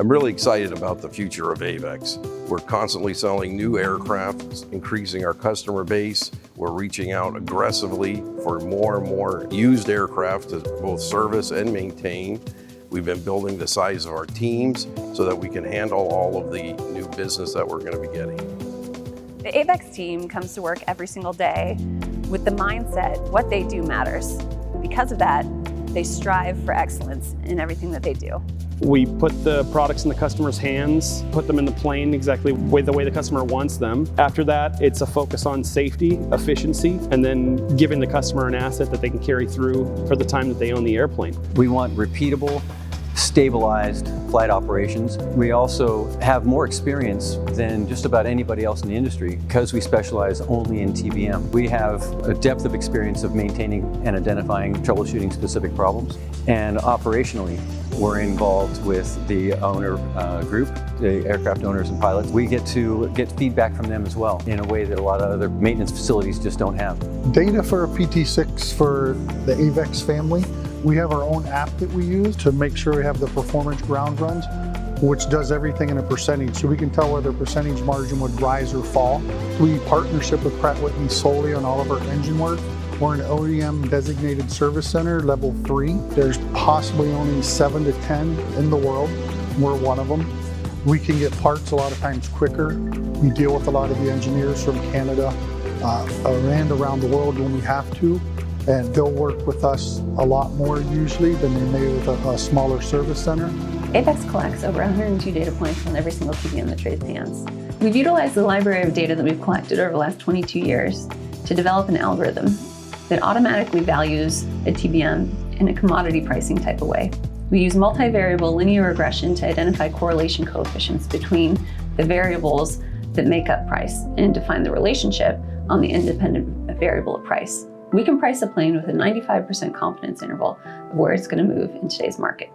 I'm really excited about the future of AVEX. We're constantly selling new aircraft, increasing our customer base. We're reaching out aggressively for more and more used aircraft to both service and maintain. We've been building the size of our teams so that we can handle all of the new business that we're going to be getting. The AVEX team comes to work every single day with the mindset what they do matters. Because of that, they strive for excellence in everything that they do. We put the products in the customer's hands, put them in the plane exactly the way the customer wants them. After that, it's a focus on safety, efficiency, and then giving the customer an asset that they can carry through for the time that they own the airplane. We want repeatable, stabilized flight operations. We also have more experience than just about anybody else in the industry because we specialize only in TBM. We have a depth of experience of maintaining and identifying troubleshooting specific problems. And operationally, we're involved with the owner group, the aircraft owners and pilots. We get to get feedback from them as well in a way that a lot of other maintenance facilities just don't have. Data for a PT6 for the AVEX family. We have our own app that we use to make sure we have the performance ground runs, which does everything in a percentage. So we can tell whether percentage margin would rise or fall. We partnership with Pratt & Whitney solely on all of our engine work. We're an OEM designated service center, level 3. There's possibly only 7 to 10 in the world. We're one of them. We can get parts a lot of times quicker. We deal with a lot of the engineers from Canada and around the world when we have to. And they'll work with us a lot more usually than they may with a smaller service center. AVEX collects over 102 data points on every single TBM that trades hands. We've utilized the library of data that we've collected over the last 22 years to develop an algorithm that automatically values a TBM in a commodity pricing type of way. We use multivariable linear regression to identify correlation coefficients between the variables that make up price and define the relationship on the independent variable of price. We can price a plane with a 95% confidence interval of where it's going to move in today's market.